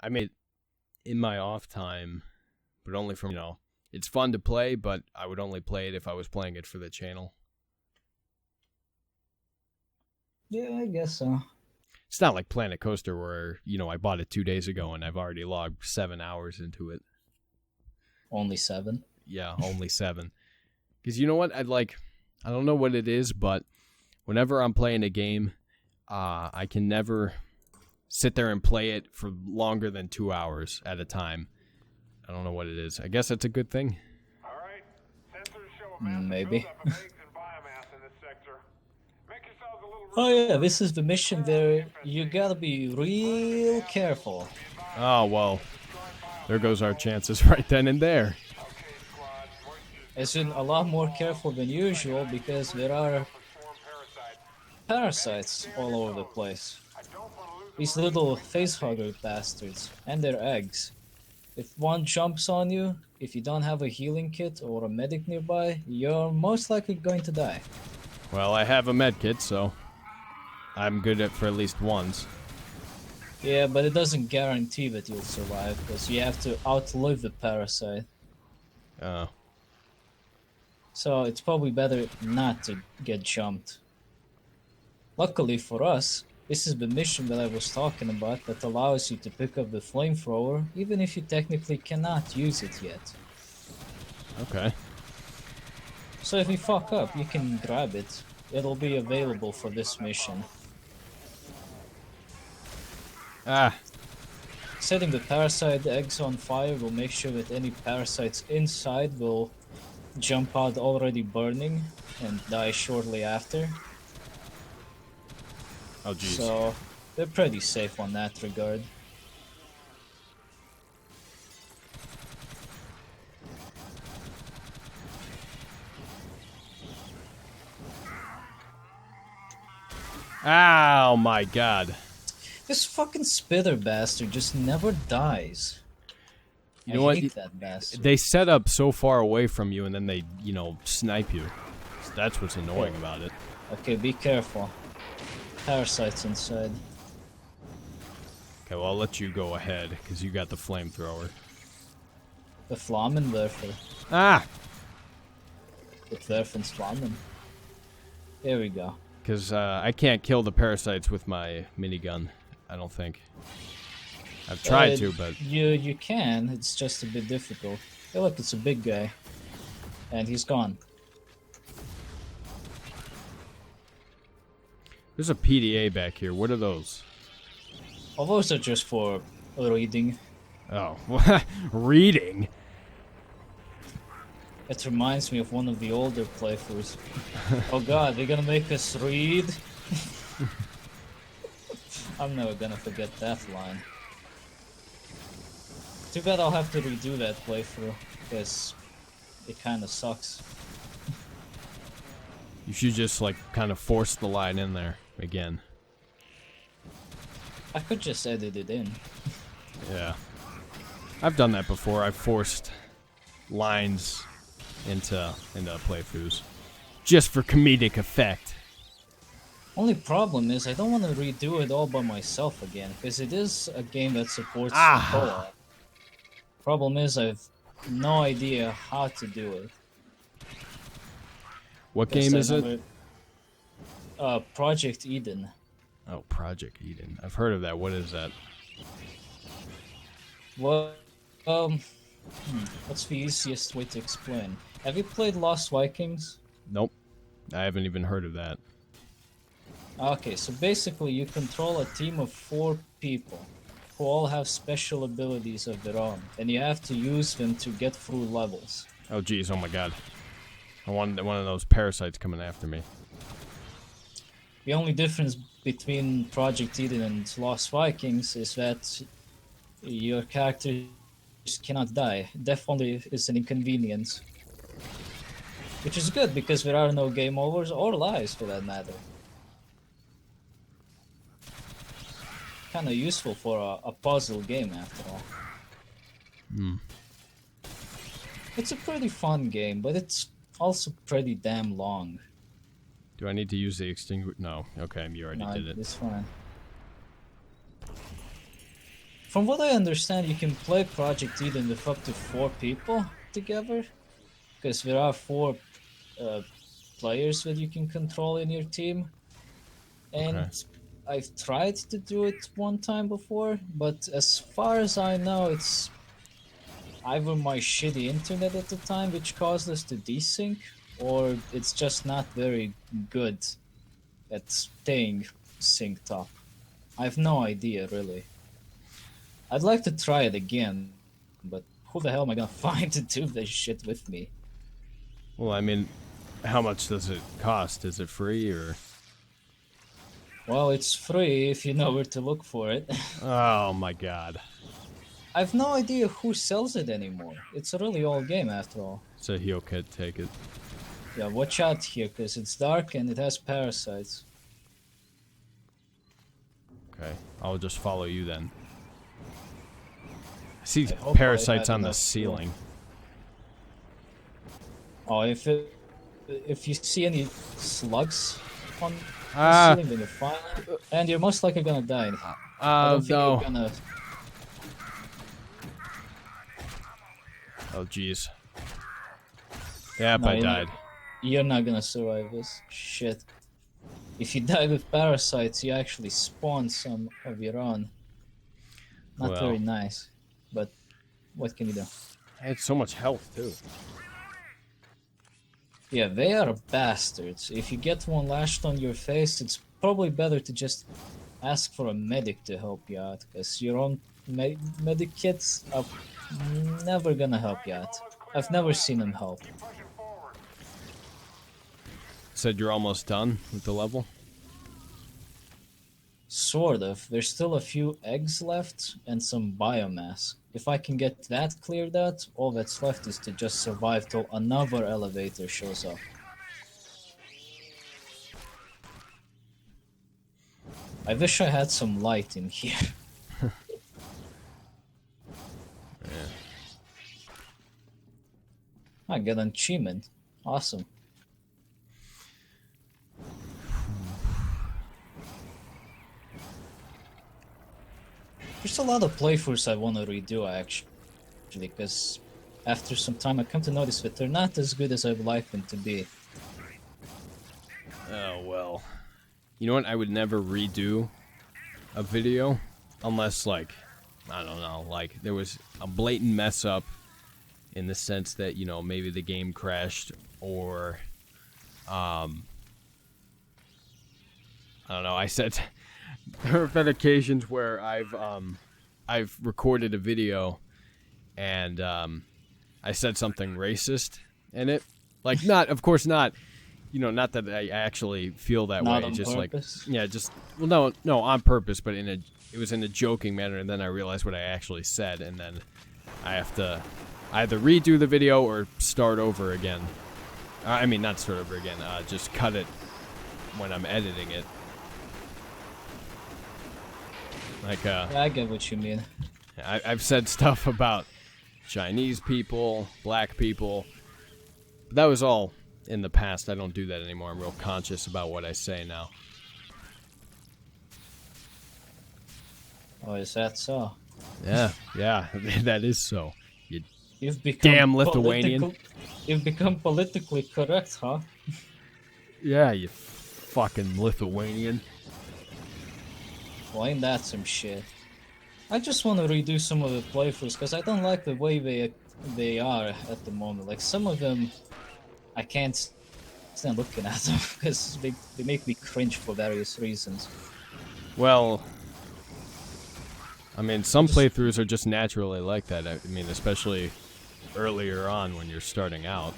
I made it in my off time, but only from, it's fun to play, but I would only play it if I was playing it for the channel. Yeah, I guess so. It's not like Planet Coaster where, I bought it 2 days ago and I've already logged 7 hours into it. Only 7? Yeah, only 7. Because you know what? I don't know what it is, but whenever I'm playing a game, I can never sit there and play it for longer than 2 hours at a time. I don't know what it is. I guess that's a good thing. All right. Sensors show a massive Maybe. buildup of eggs and biomass in this sector. Make yourselves a little Oh room. yeah, this is the mission there. You gotta be real careful. Oh, well, there goes our chances right then and there. Okay, squad. Moisture's It's in a lot more careful than usual because there are for swarm parasites. parasites all over the place. I don't want to lose These little facehugger bastards and their eggs. If one jumps on you, if you don't have a healing kit or a medic nearby, you're most likely going to die. Well, I have a med kit, so I'm good for at least once. Yeah, but it doesn't guarantee that you'll survive because you have to outlive the parasite. Oh. So it's probably better not to get jumped. Luckily for us, this is the mission that I was talking about that allows you to pick up the flamethrower even if you technically cannot use it yet. Okay. So if you fuck up, you can grab it. It'll be available for this mission. Ah. Setting the parasite eggs on fire will make sure that any parasites inside will jump out already burning and die shortly after. Oh, jeez. So they're pretty safe on that regard. Oh, my God. This fucking spitter bastard just never dies. You know what? I hate that bastard. They set up so far away from you, and then they, snipe you. That's what's annoying about it. Okay, be careful. Parasites inside. Okay, well, I'll let you go ahead, because you got the flamethrower. The Flammenwerfer. Ah! With Werfen's Flammen. There we go. Because I can't kill the parasites with my minigun, I don't think. I've tried to, but... You can, it's just a bit difficult. Hey look, it's a big guy. And he's gone. There's a PDA back here. What are those? All those are just for reading. Oh, reading? It reminds me of one of the older playthroughs. Oh god, they're gonna make us read? I'm never gonna forget that line. Too bad I'll have to redo that playthrough, because it kinda sucks. You should just, kind of force the line in there again. I could just edit it in. Yeah. I've done that before. I've forced lines into playthroughs. Just for comedic effect. Only problem is I don't want to redo it all by myself again, because it is a game that supports Ah. co-op. Problem is I've no idea how to do it. What Guess game I is it? never- Project Eden. Oh, Project Eden. I've heard of that. What is that? Well, what's the easiest way to explain? Have you played Lost Vikings? Nope. I haven't even heard of that. Okay, so basically you control a team of 4 people who all have special abilities of their own, and you have to use them to get through levels. Oh, geez. Oh, my God. I want one of those parasites coming after me. The only difference between Project Eden and Lost Vikings is that your characters cannot die. Death only is an inconvenience. Which is good, because there are no game overs or lives for that matter. Kinda useful for a puzzle game after all. It's a pretty fun game, but it's also pretty damn long. Do I need to use the extinguisher? No. Okay, you already No, did it. it's fine. From what I understand, you can play Project Eden with up to 4 people together, because there are 4 players that you can control in your team. And Okay. I've tried to do it one time before, but as far as I know, it's either my shitty internet at the time which caused us to desync, or it's just not very good at staying synced up. I have no idea, really. I'd like to try it again, but who the hell am I gonna find to do this shit with me? Well, I mean, how much does it cost? Is it free or? Well, it's free if you know where to look for it. Oh my god. I've no idea who sells it anymore. It's a really old game after all. So he'll could take it. Yeah, watch out here, because it's dark and it has parasites. Okay, I'll just follow you then. I see I hope I parasites have on the enough ceiling. Oh, if you see any slugs on the Ah. ceiling, then you're fine. And you're most likely gonna die. I don't think No. you're gonna... Oh, jeez. Yep, No, I died. You're not gonna survive this. Shit. If you die with parasites, you actually spawn some of your own. Not Well. very nice. But what can you do? I had so much health, too. Yeah, they are bastards. If you get one lashed on your face, it's probably better to just ask for a medic to help you out, because your own medic kits are never gonna help you out. I've never seen them help. Keep pushing forward. Said you're almost done with the level? Sort of. There's still a few eggs left and some biomass. If I can get that cleared out, all that's left is to just survive till another elevator shows up. I wish I had some light in here. I got an achievement. Awesome. There's a lot of playthroughs I want to redo actually, because after some time I come to notice that they're not as good as I'd like them to be. Oh, well. You know what? I would never redo a video unless, like, I don't know, like, there was a blatant mess up in the sense that, you know, maybe the game crashed or, I don't know, I said, there have been occasions where I've recorded a video and, I said something racist in it. Like, not, of course not, you know, not that I actually feel that Not way. on Just purpose? like, yeah, just, well, no, on purpose, but it was in a joking manner, and then I realized what I actually said, and then I have to either redo the video or start over again. I mean, not start over again, just cut it when I'm editing it. Like, Yeah, I get what you mean. I've said stuff about Chinese people, black people, but that was all in the past. I don't do that anymore. I'm real conscious about what I say now. Oh, is that so? Yeah, that is so. You You've become Damn Lithuanian. You've become politically correct, huh? Yeah, you fucking Lithuanian. Well, ain't that some shit? I just want to redo some of the playthroughs because I don't like the way they are at the moment. Like some of them, I can't stand looking at them because they make me cringe for various reasons. Well, I mean, some playthroughs are just naturally like that. I mean, especially earlier on when you're starting out.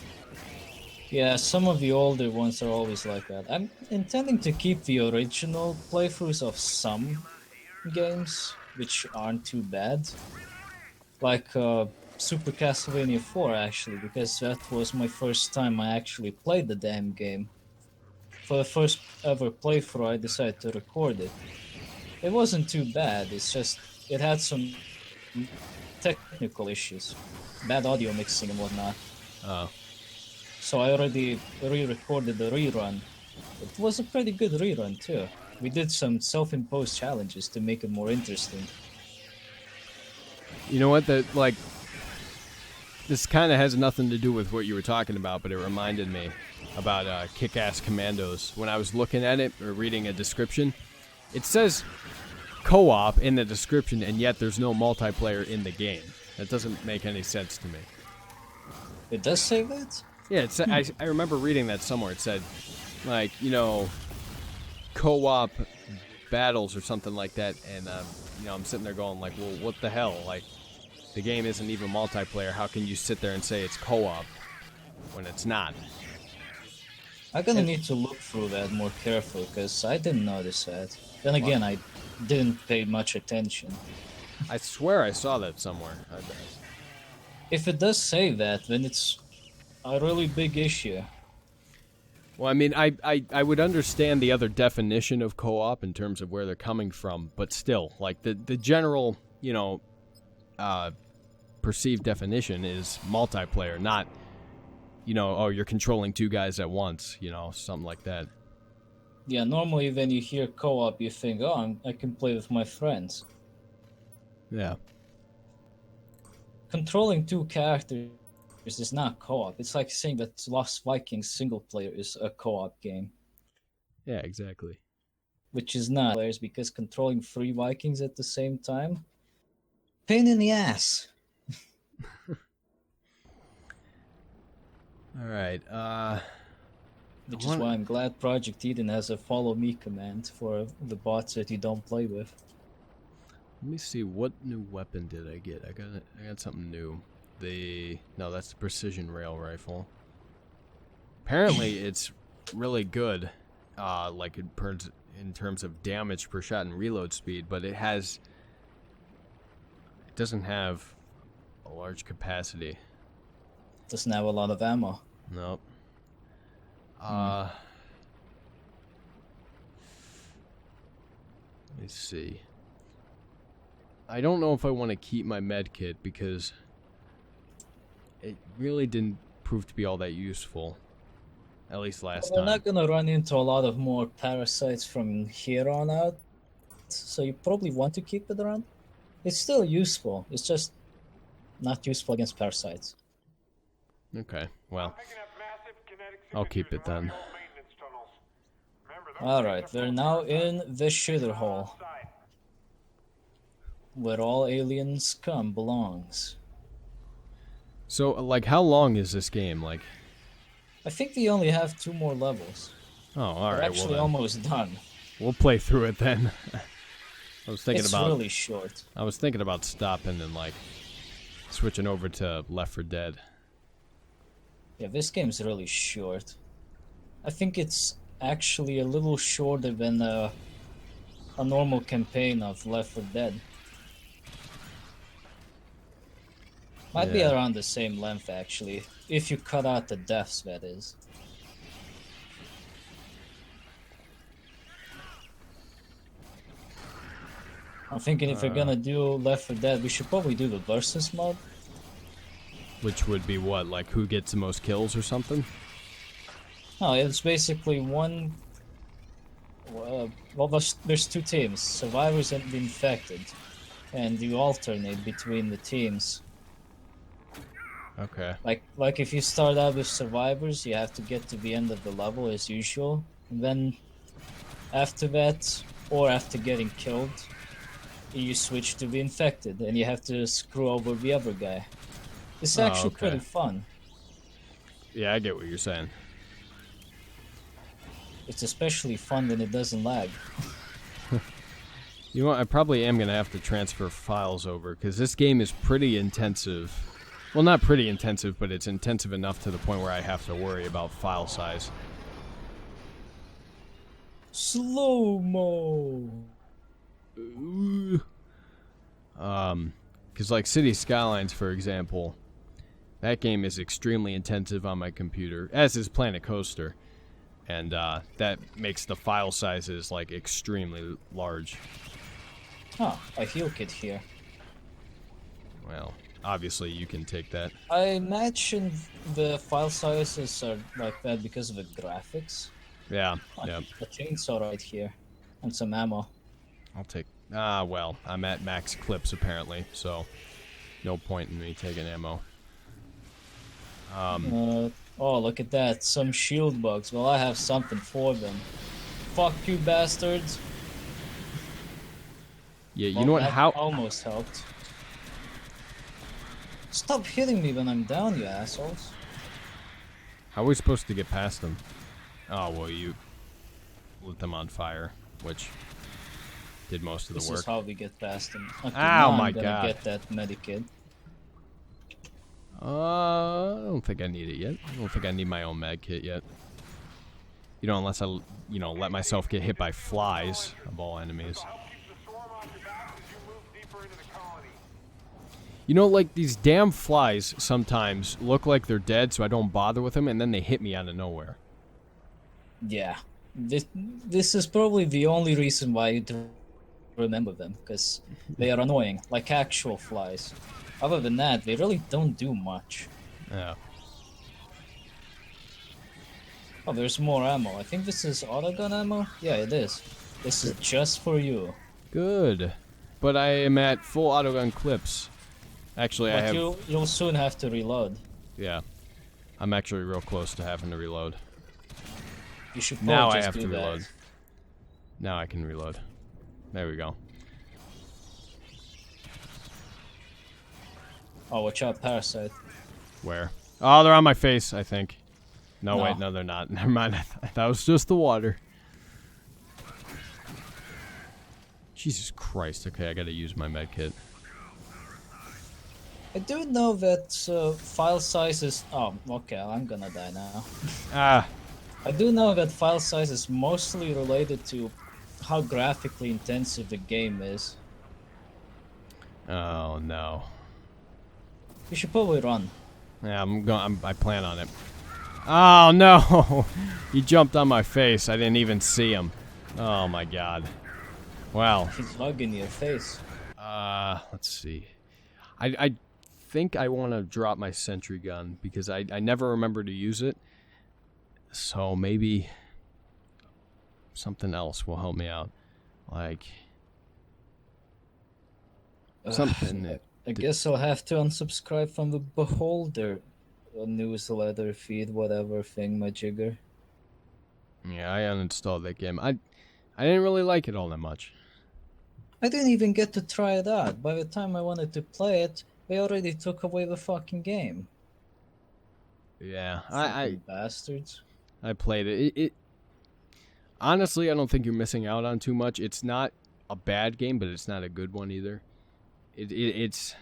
Yeah, some of the older ones are always like that. I'm intending to keep the original playthroughs of some games, which aren't too bad. Like Super Castlevania 4, actually, because that was my first time I actually played the damn game. For the first ever playthrough, I decided to record it. It wasn't too bad, it's just, it had some technical issues. Bad audio mixing and whatnot. Oh. So I already re-recorded the rerun. It was a pretty good rerun too. We did some self-imposed challenges to make it more interesting. You know what? That like, this kind of has nothing to do with what you were talking about, but it reminded me about Kick-Ass Commandos. When I was looking at it or reading a description, it says co-op in the description, and yet there's no multiplayer in the game. That doesn't make any sense to me. It does say that? Yeah, it's, I remember reading that somewhere. It said, like, you know, co-op battles or something like that, and you know, I'm sitting there going like, well, what the hell? Like, the game isn't even multiplayer. How can you sit there and say it's co-op when it's not? I'm gonna need to look through that more carefully because I didn't notice that. Then again, I didn't pay much attention. I swear I saw that somewhere. If it does say that, then it's a really big issue. Well, I mean, I would understand the other definition of co-op in terms of where they're coming from, but still, like, the general, you know, perceived definition is multiplayer, not, you know, oh, you're controlling two guys at once, you know, something like that. Yeah, normally when you hear co-op, you think, oh, I can play with my friends. Yeah. Controlling two characters is not co-op. It's like saying that Lost Vikings single player is a co-op game. Yeah, exactly. Which is not players because controlling three Vikings at the same time, pain in the ass. All right. Which is why I'm glad Project Eden has a follow me command for the bots that you don't play with. Let me see, what new weapon did I get? I got something new. No, that's the precision rail rifle. Apparently, it's really good, like in terms of damage per shot and reload speed, but it doesn't have a large capacity. Doesn't have a lot of ammo. Nope. Let me see. I don't know if I want to keep my med kit because it really didn't prove to be all that useful. At least last time. We're not gonna run into a lot of more parasites from here on out, so you probably want to keep it around. It's still useful. It's just not useful against parasites. Okay, well, Picking up massive kinetic I'll keep signatures it in all then. the old maintenance tunnels. Remember, those Alright, things are we're full now of in the shitter hole, outside. where all alien scum belongs. so, like, how long is this game? Like, I think we only have 2 more levels. oh, We're alright, well actually then. almost done. We'll play through it then. I was thinking It's about really short. I was thinking about stopping and, like, switching over to Left 4 Dead. Yeah, this game's really short. I think it's actually a little shorter than a normal campaign of Left 4 Dead. Might be Yeah. around the same length, actually. If you cut out the deaths, that is. I'm thinking if we're gonna do Left 4 Dead, we should probably do the versus mode. Which would be what? Like, who gets the most kills or something? No, it's basically one. Well, there's 2 teams, survivors and the infected, and you alternate between the teams. Okay. Like if you start out with survivors, you have to get to the end of the level as usual, and then after that, or after getting killed, you switch to the infected, and you have to screw over the other guy. It's Oh, actually okay. pretty fun. Yeah, I get what you're saying. It's especially fun when it doesn't lag. You know what? I probably am going to have to transfer files over, because this game is pretty intensive. Well, not pretty intensive, but it's intensive enough to the point where I have to worry about file size. Slow-mo! Because like City Skylines, for example, that game is extremely intensive on my computer, as is Planet Coaster. And that makes the file sizes, like, extremely large. Oh, a heal kit here. Well, obviously you can take that. I imagine the file sizes are like that because of the graphics. Yeah, yeah. A chainsaw right here. And some ammo. I'll take... well, I'm at max clips, apparently, so... no point in me taking ammo. Oh, look at that. Some shield bugs. Well, I have something for them. Fuck you, bastards. Yeah, you Well, know what? that How almost helped. Stop hitting me when I'm down, you assholes. are we supposed to get past them? Oh, well, you lit them on fire, which did most of the This work. is how we get past them. Okay, Ow, now my I'm gonna God. get that medikit. I don't think I need it yet. I don't think I need my own med kit yet. You know, unless I, let myself get hit by flies of all enemies. Help keep the swarm off your back as you move deeper into the colony. You know, like these damn flies sometimes look like they're dead, so I don't bother with them, and then they hit me out of nowhere. Yeah. This is probably the only reason why you don't remember them, because they are annoying, like actual flies. Other than that, they really don't do much. Yeah. Oh, there's more ammo. I think this is autogun ammo? Yeah, it is. This is just for you. Good. But I am at full autogun clips. Actually, I But have... you'll soon have to reload. Yeah. I'm actually real close to having to reload. You should Now probably I just have do to that. reload. Now I can reload. There we go. Oh, watch out, parasite. Where? Oh, they're on my face, I think. No, No. wait, no, they're not. Never mind. That was just the water. Jesus Christ. Okay, I gotta use my med kit. I do know that file size is... Oh, okay, I'm gonna die now. Ah, I do know that file size is mostly related to how graphically intensive the game is. oh no. You should probably run. Yeah, I plan on it. Oh no! He jumped on my face. I didn't even see him. Oh my god. Wow. He's bugging your face. Let's see. I think I want to drop my sentry gun because I never remember to use it. So maybe something else will help me out. Like something that I guess I'll have to unsubscribe from the Beholder newsletter feed, whatever thing, my jigger. yeah, I uninstalled that game. I didn't really like it all that much. I didn't even get to try it out. By the time I wanted to play it, they already took away the fucking game. Yeah, Fucking bastards. I played it. It honestly, I don't think you're missing out on too much. It's not a bad game, but it's not a good one either. It's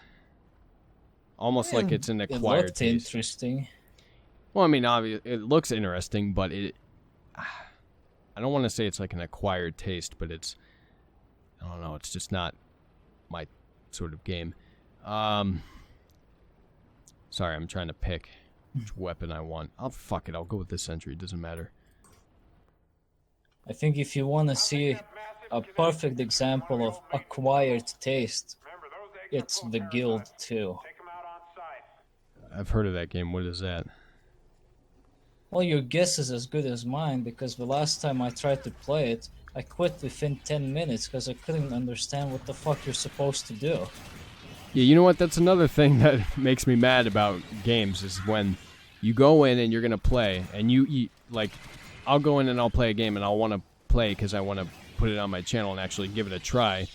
almost like it's an It acquired looked taste. interesting. Well, I mean, obviously, it looks interesting, but I don't want to say it's like an acquired taste, but it's, I don't know, it's just not my sort of game. Sorry, I'm trying to pick which weapon I want. Fuck it, I'll go with the sentry, it doesn't matter. I think if you want to see a perfect example of acquired taste, Remember, those eggs it's the Guild 2. take them out on sight. I've heard of that game, what is that? Well, your guess is as good as mine, because the last time I tried to play it, I quit within 10 minutes because I couldn't understand what the fuck you're supposed to do. Yeah, you know what? That's another thing that makes me mad about games is when you go in and you're gonna play, and you like, I'll go in and I'll play a game and I'll want to play because I want to put it on my channel and actually give it a try.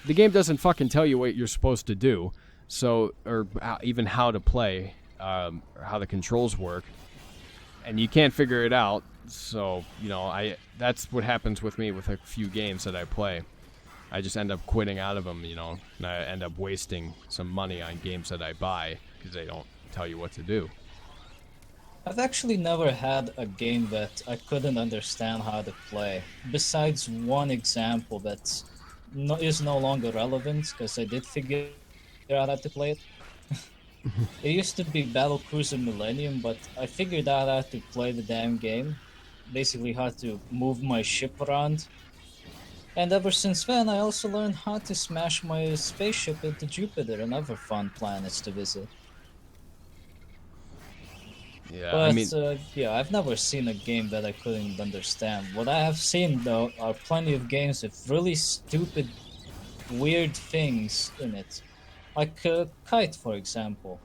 The game doesn't fucking tell you what you're supposed to do, so or even how to play, or how the controls work, and you can't figure it out. So that's what happens with me with a few games that I play. I just end up quitting out of them, and I end up wasting some money on games that I buy because they don't tell you what to do. I've actually never had a game that I couldn't understand how to play, besides one example that is no longer relevant because I did figure out how to play it. It used to be Battlecruiser Millennium, but I figured out how to play the damn game, basically how to move my ship around. And ever since then, I also learned how to smash my spaceship into Jupiter and other fun planets to visit. Yeah, But I mean, yeah, I've never seen a game that I couldn't understand. What I have seen, though, are plenty of games with really stupid, weird things in it. Like Kite, for example.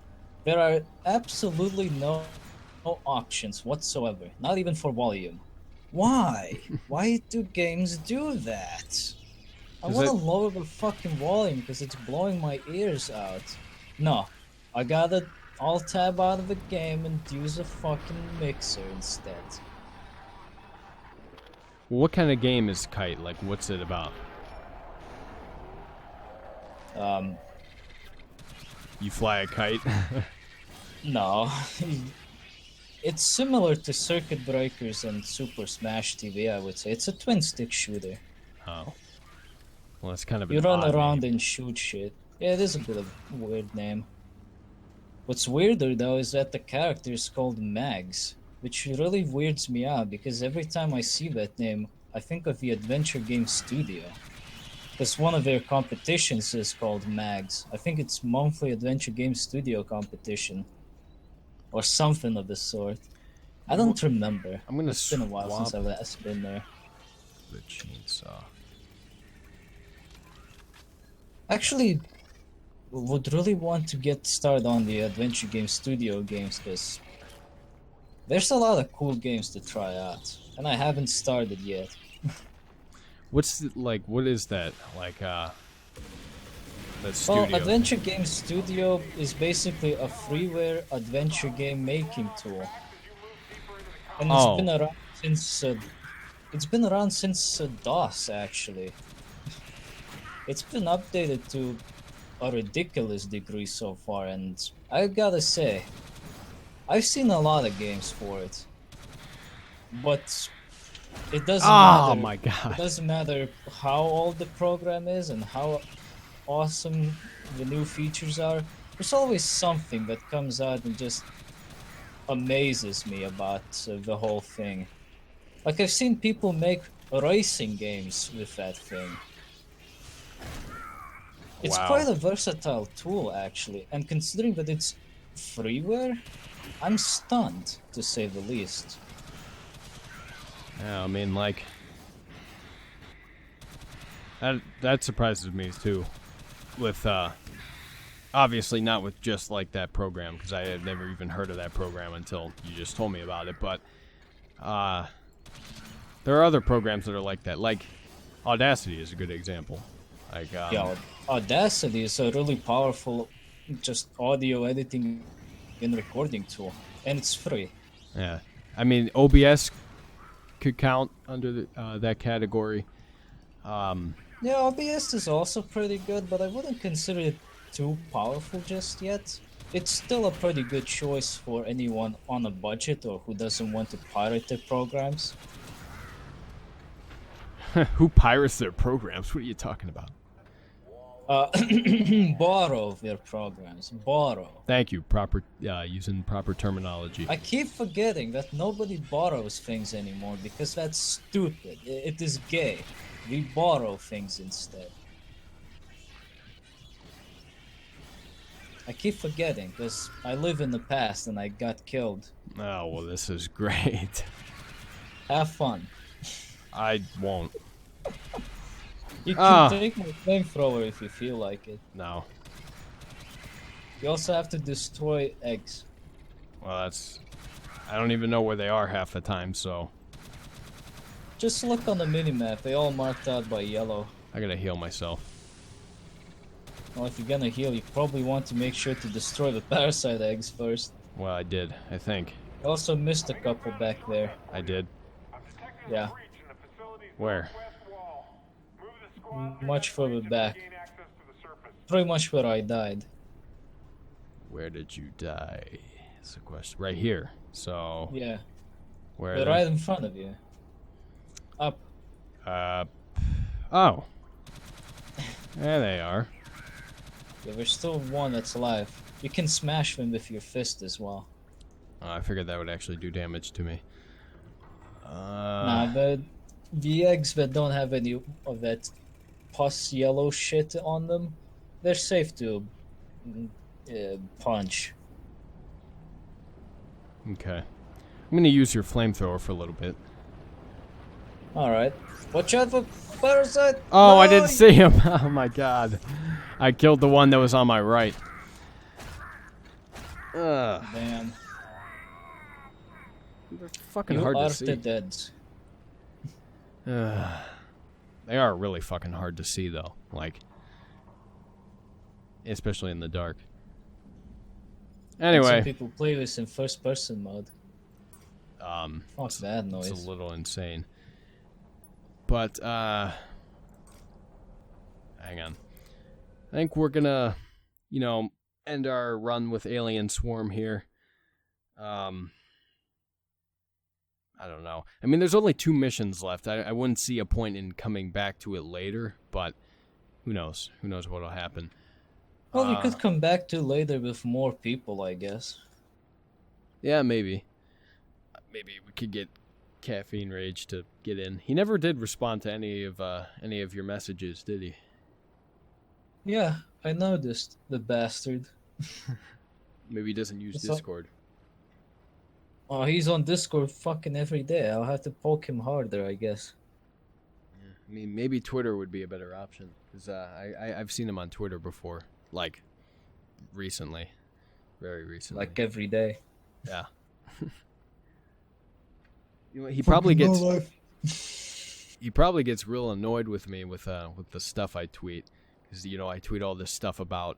There are absolutely no options whatsoever, not even for volume. Why? Why do games do that? I 'Cause want to it- lower the fucking volume because it's blowing my ears out. No, I gotta alt tab out of the game and use a fucking mixer instead. What kind of game is Kite? Like, what's it about? Um, You fly a kite? no. It's similar to Circuit Breakers and Super Smash TV, I would say. It's a twin stick shooter. Oh. Well, that's kind of You an run odd around name. and shoot shit. Yeah, it is a bit of a weird name. What's weirder though is that the character is called Mags, which really weirds me out because every time I see that name, I think of the Adventure Game Studio. Because one of their competitions is called Mags. I think it's monthly Adventure Game Studio competition. Or something of the sort. I don't remember. I'm gonna It's been a while since swap I've last been there. the chainsaw. Actually, would really want to get started on the Adventure Game Studio games because there's a lot of cool games to try out, and I haven't started yet. What's the, like? What is that? Like, that Well, studio? Adventure Game Studio is basically a freeware adventure game making tool, and it's Oh. been around since DOS actually. It's been updated to a ridiculous degree so far, and I gotta say, I've seen a lot of games for it, but it doesn't Oh matter. my It god. doesn't matter how old the program is and how awesome the new features are. There's always something that comes out and just amazes me about the whole thing. Like I've seen people make racing games with that thing. It's Wow. quite a versatile tool, actually, and considering that it's freeware, I'm stunned, to say the least. Yeah, I mean, like that surprises me too. With obviously not with just like that program because I had never even heard of that program until you just told me about it. But there are other programs that are like that. Like Audacity is a good example. Like Yeah, Audacity is a really powerful, just audio editing and recording tool, and it's free. yeah, I mean OBS could count under that category. Yeah, OBS is also pretty good, but I wouldn't consider it too powerful just yet. It's still a pretty good choice for anyone on a budget or who doesn't want to pirate their programs. Who pirates their programs? What are you talking about? Borrow their programs. Borrow. Thank you. Proper using proper terminology. I keep forgetting that nobody borrows things anymore because that's stupid. It is gay. We borrow things instead. I keep forgetting because I live in the past and I got killed. Oh well, this is great. Have fun. I won't. You can Ah. take my flamethrower if you feel like it. No. You also have to destroy eggs. Well, that's. I don't even know where they are half the time, so Just look on the minimap, they all marked out by yellow. I gotta heal myself. Well, if you're gonna heal, you probably want to make sure to destroy the parasite eggs first. Well, I did. I think You also missed a couple back there. I did. I'm detecting Yeah. a breach in the facility's Where? northwest wall. Move the squad through Much that further breach back. to gain access to the surface. Pretty much where I died. Where did you die? That's the question. Right here. So Yeah, where? they're right in front of you. Up. Oh. There they are. Yeah, there's still one that's alive. You can smash them with your fist as well. Oh, I figured that would actually do damage to me. Nah, but the eggs that don't have any of that pus yellow shit on them, they're safe to punch. Okay. I'm gonna use your flamethrower for a little bit. Alright. Watch out for parasite! Oh, I No! didn't see him. Oh my god. I killed the one that was on my right. Ugh. Damn. They're fucking You hard are to see. the dead. They are really fucking hard to see, though. Like, especially in the dark. Some Anyway, people play this in first person mode. Fuck that it's noise. a little insane. But, hang on. I think we're gonna, end our run with Alien Swarm here. I don't know. I mean, there's only 2 missions left. I wouldn't see a point in coming back to it later, but who knows? Who knows what'll happen? Well, you could come back to later with more people, I guess. Yeah, maybe. Maybe we could get Caffeine Rage to get in. He never did respond to any of your messages, did he? Yeah, I noticed, the bastard. Maybe he doesn't use It's all- Discord. Oh, he's on Discord fucking every day. I'll have to poke him harder, I guess. I mean, maybe Twitter would be a better option, because I've seen him on Twitter before, like, recently. Very recently. Like every day. Yeah. He probably gets real annoyed with me with the stuff I tweet, because I tweet all this stuff about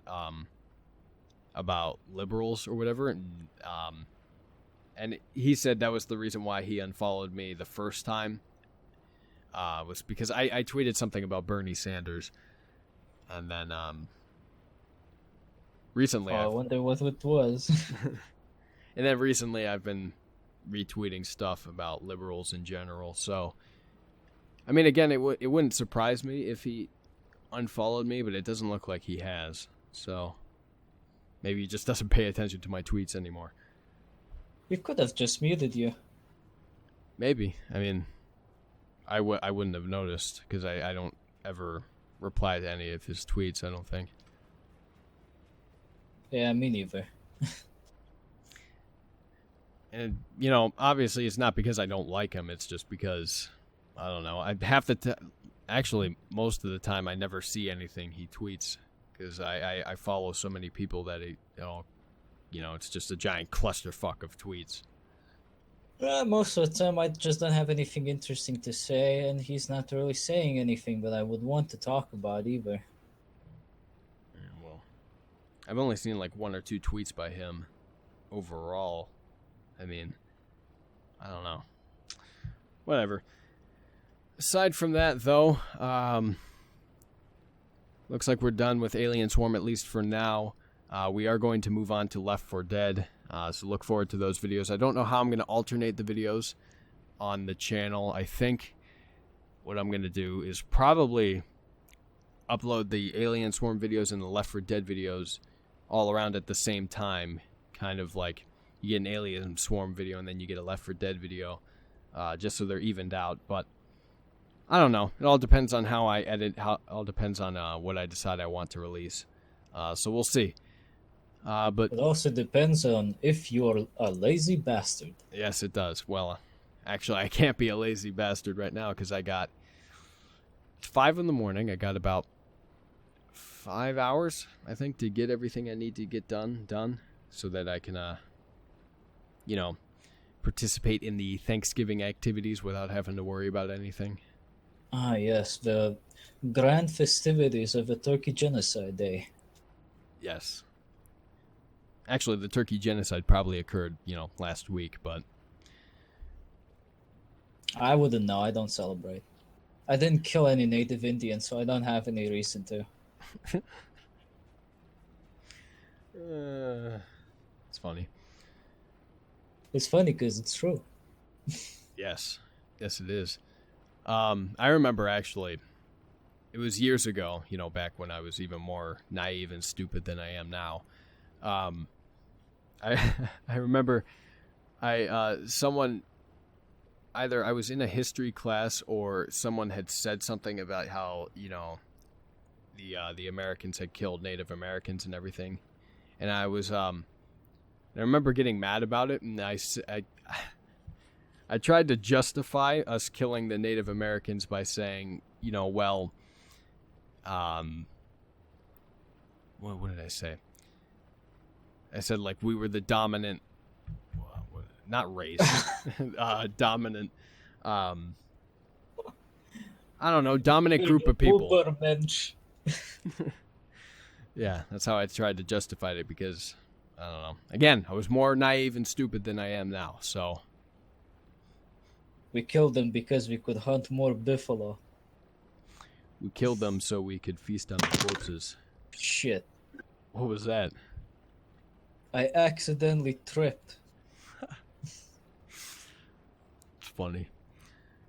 liberals or whatever, and he said that was the reason why he unfollowed me the first time, was because I tweeted something about Bernie Sanders, and then recently I wonder what it was. and then recently I've been retweeting stuff about liberals in general. So, I mean, again, it wouldn't surprise me if he unfollowed me, but it doesn't look like he has. So, maybe he just doesn't pay attention to my tweets anymore. We could have just muted you. Maybe. I mean, I wouldn't have noticed, because I don't ever reply to any of his tweets, I don't think. Yeah, me neither. And, obviously it's not because I don't like him. It's just because, I don't know. Actually, most of the time I never see anything he tweets, because I follow so many people that it's just a giant clusterfuck of tweets. Most of the time I just don't have anything interesting to say, and he's not really saying anything that I would want to talk about either. Yeah, well, I've only seen like 1 or 2 tweets by him overall. I mean, I don't know. Whatever. Aside from that, though, looks like we're done with Alien Swarm, at least for now. We are going to move on to Left 4 Dead, so look forward to those videos. I don't know how I'm going to alternate the videos on the channel. I think what I'm going to do is probably upload the Alien Swarm videos and the Left 4 Dead videos all around at the same time, kind of like you get an Alien Swarm video and then you get a Left 4 Dead video, just so they're evened out. But I don't know. It all depends on how I edit. All depends on what I decide I want to release. So we'll see. But It also depends on if you're a lazy bastard. yes, it does. Well, actually, I can't be a lazy bastard right now, because it's 5 in the morning. I got about 5 hours, I think, to get everything I need to get done, so that I can, participate in the Thanksgiving activities without having to worry about anything. Ah, yes, the grand festivities of the Turkey Genocide Day. Yes. Actually, the Turkey genocide probably occurred, last week, but I wouldn't know. I don't celebrate. I didn't kill any native Indians, so I don't have any reason to. it's funny. It's funny because it's true. Yes, it is. I remember, actually, it was years ago, back when I was even more naive and stupid than I am now. I remember someone, either I was in a history class or someone had said something about how, the Americans had killed Native Americans and everything. And I was, I remember getting mad about it, and I tried to justify us killing the Native Americans by saying, you know, well, what did I say? I said, like, we were the dominant, not race, dominant, I don't know, dominant group of people. Ubermensch. Yeah, that's how I tried to justify it because, I don't know. Again, I was more naive and stupid than I am now, so. We killed them because we could hunt more buffalo. We killed them so we could feast on the corpses. Shit. What was that? I accidentally tripped. It's funny.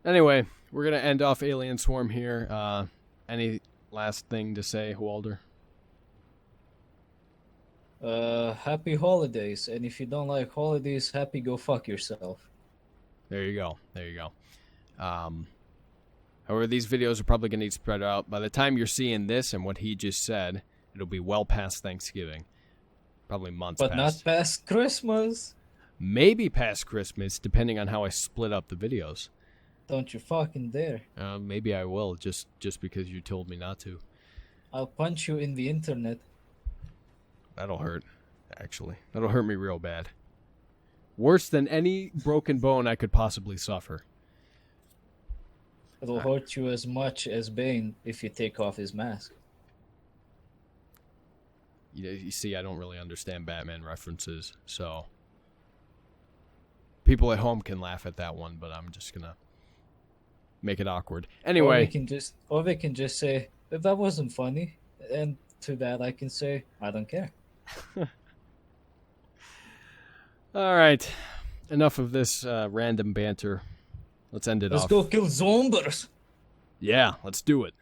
Anyway, we're going to end off Alien Swarm here. Any last thing to say, Walder? Happy holidays. And if you don't like holidays, happy go fuck yourself. There you go. There you go. However, these videos are probably going to need spread out. By the time you're seeing this and what he just said, it'll be well past Thanksgiving. Probably months But past. not past Christmas. Maybe past Christmas, depending on how I split up the videos. Don't you fucking dare. Maybe I will, just because you told me not to. I'll punch you in the internet. That'll hurt, actually. That'll hurt me real bad. Worse than any broken bone I could possibly suffer. It'll hurt you as much as Bane if you take off his mask. You see, I don't really understand Batman references, so people at home can laugh at that one, but I'm just gonna make it awkward. Anyway, or they can just say that wasn't funny, and to that I can say I don't care. All right, enough of this random banter. Let's end it off. Let's go kill zombies. Yeah, let's do it.